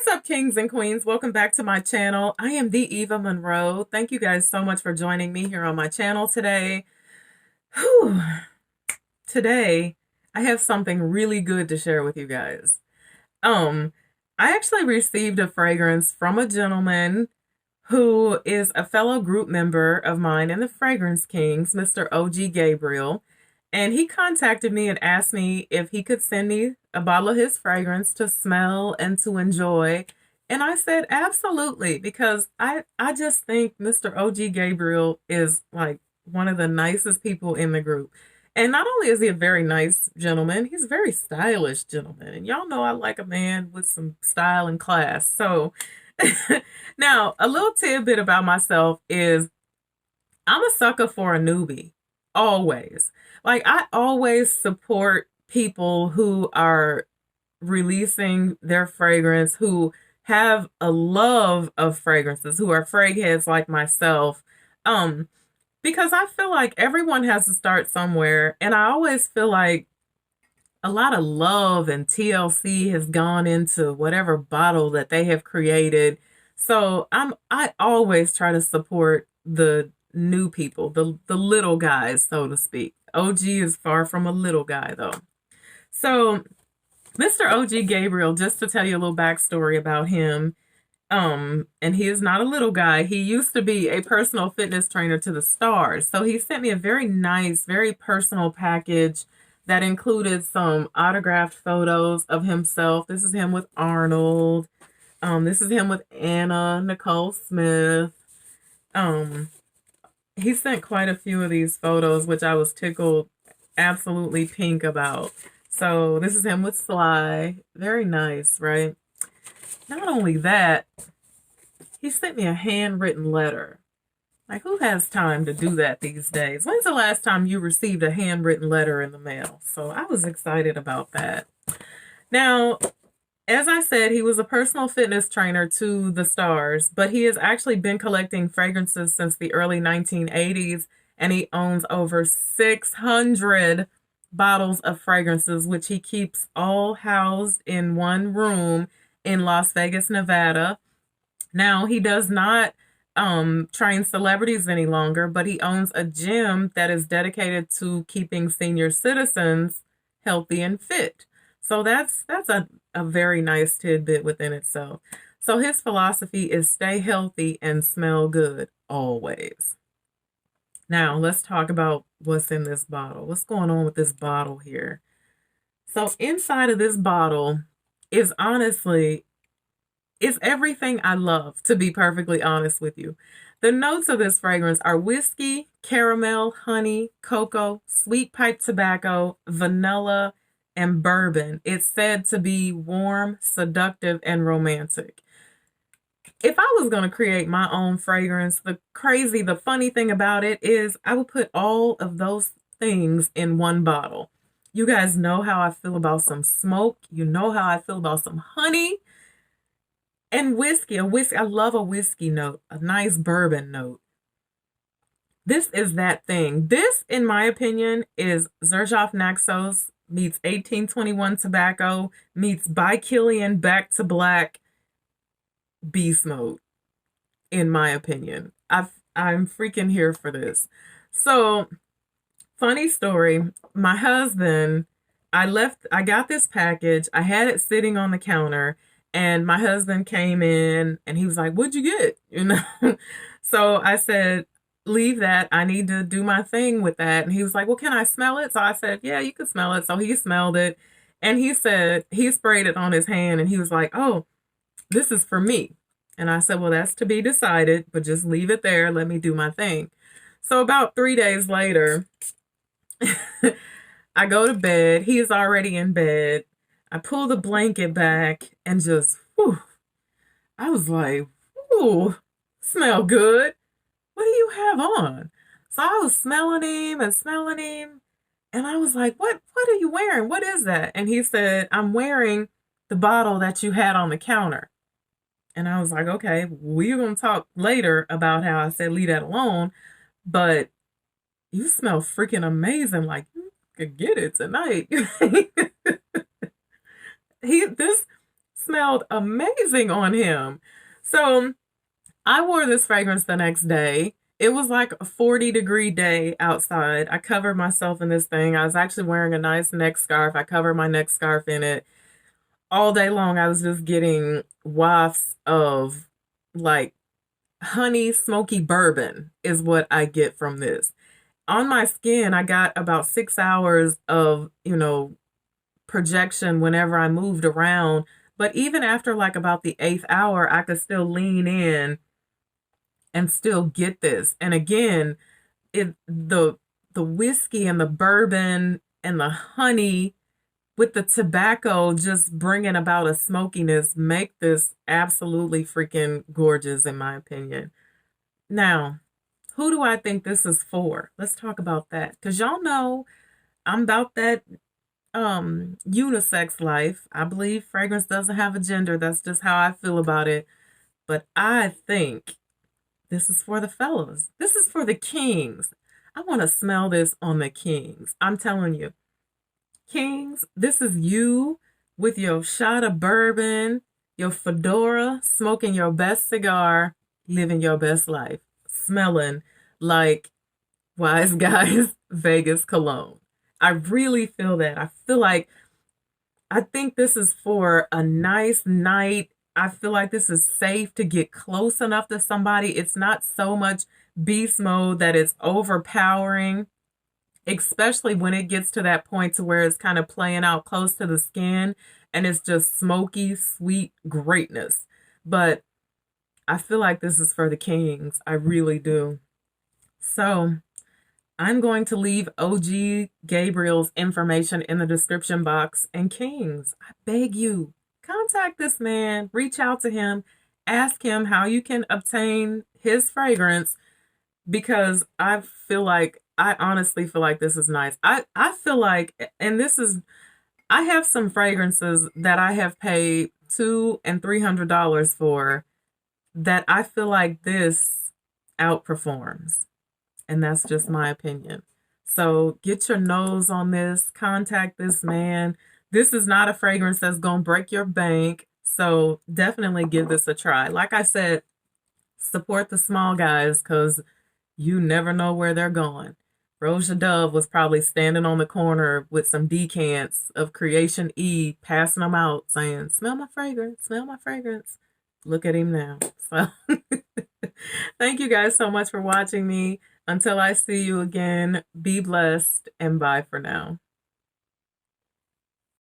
What's up, kings and queens? Welcome back to my channel. I am the Eva Monroe. Thank you guys so much for joining me here on my channel today. Whew. Today, I have something really good to share with you guys. I actually received a fragrance from a gentleman who is a fellow group member of mine in the Fragrance Kings, Mr. O.G Gabrielle. And he contacted me and asked me if he could send me a bottle of his fragrance to smell and to enjoy. And I said, absolutely, because I just think Mr. O.G Gabrielle is like one of the nicest people in the group. And not only is he a very nice gentleman, he's a very stylish gentleman. And y'all know I like a man with some style and class. So now, a little tidbit about myself is I'm a sucker for a newbie, always. Like, I always support people who are releasing their fragrance, who have a love of fragrances, who are frag heads like myself. Because I feel like everyone has to start somewhere, and I always feel like a lot of love and TLC has gone into whatever bottle that they have created. So I always try to support the new people, the little guys, so to speak. OG is far from a little guy though. So Mr. OG Gabrielle, just to tell you a little backstory about him, and he is not a little guy. He used to be a personal fitness trainer to the stars. So he sent me a very nice, very personal package that included some autographed photos of himself. This is him with Arnold. This is him with Anna Nicole Smith. He sent quite a few of these photos, which I was tickled absolutely pink about. So this is him with Sly. Very nice, right? Not only that, he sent me a handwritten letter. Like, who has time to do that these days? When's the last time you received a handwritten letter in the mail? So I was excited about that. Now, as I said, he was a personal fitness trainer to the stars, but he has actually been collecting fragrances since the early 1980s, and he owns over 600 bottles of fragrances, which he keeps all housed in one room in Las Vegas, Nevada. Now, he does not train celebrities any longer, but he owns a gym that is dedicated to keeping senior citizens healthy and fit. So that's a very nice tidbit within itself. So his philosophy is stay healthy and smell good always. Now, let's talk about what's in this bottle. What's going on with this bottle here? So inside of this bottle is honestly, it's everything I love, to be perfectly honest with you. The notes of this fragrance are whiskey, caramel, honey, cocoa, sweet pipe tobacco, vanilla, and bourbon. It's said to be warm, seductive, and romantic. If I was going to create my own fragrance, the funny thing about it is I would put all of those things in one bottle. You guys know how I feel about some smoke. You know how I feel about some honey and whiskey. I love a whiskey note, a nice bourbon note. This is that thing. This, in my opinion, is Xerjoff Naxos meets 1821 tobacco meets By Killian Back to Black beast mode, in my opinion. I'm freaking here for this. So, funny story, my husband, I got this package, I had it sitting on the counter, and my husband came in and he was like, "What'd you get?" You know? So I said, "Leave that. I need to do my thing with that." And he was like, "Well, can I smell it?" So I said, "Yeah, you can smell it." So he smelled it and he said, he sprayed it on his hand and he was like, "Oh, this is for me." And I said, "Well, that's to be decided, but just leave it there. Let me do my thing." So about 3 days later, I go to bed. He is already in bed. I pull the blanket back and just, whew, I was like, "Ooh, smell good. What do you have on?" So I was smelling him and smelling him. And I was like, what are you wearing? What is that? And he said, "I'm wearing the bottle that you had on the counter." And I was like, okay, we're going to talk later about how I said, leave that alone. But you smell freaking amazing. Like, you could get it tonight. smelled amazing on him. So I wore this fragrance the next day. It was like a 40-degree day outside. I covered myself in this thing. I was actually wearing a nice neck scarf. I covered my neck scarf in it. All day long, I was just getting wafts of like honey smoky bourbon, is what I get from this. On my skin, I got about 6 hours of, projection whenever I moved around. But even after like about the eighth hour, I could still lean in and still get this. And again, the whiskey and the bourbon and the honey with the tobacco just bringing about a smokiness make this absolutely freaking gorgeous in my opinion. Now, who do I think this is for? Let's talk about that. Because y'all know I'm about that unisex life. I believe fragrance doesn't have a gender. That's just how I feel about it. But I think this is for the fellas. This is for the kings. I want to smell this on the kings. I'm telling you. Kings, this is you with your shot of bourbon, your fedora, smoking your best cigar, living your best life, smelling like Wise Guys Vegas cologne. I really feel that. I think this is for a nice night. I feel like this is safe to get close enough to somebody. It's not so much beast mode that it's overpowering, especially when it gets to that point to where it's kind of playing out close to the skin and it's just smoky, sweet greatness. But I feel like this is for the kings. I really do. So I'm going to leave O.G Gabrielle's information in the description box. And kings, I beg you, contact this man, reach out to him, ask him how you can obtain his fragrance, because I honestly feel like this is nice. I feel like, and I have some fragrances that I have paid $200 and $300 for that I feel like this outperforms. And that's just my opinion. So get your nose on this, contact this man. This is not a fragrance that's going to break your bank. So definitely give this a try. Like I said, support the small guys because you never know where they're going. Roja Dove was probably standing on the corner with some decants of Creation E, passing them out, saying, "Smell my fragrance, smell my fragrance." Look at him now. So thank you guys so much for watching me. Until I see you again, be blessed and bye for now.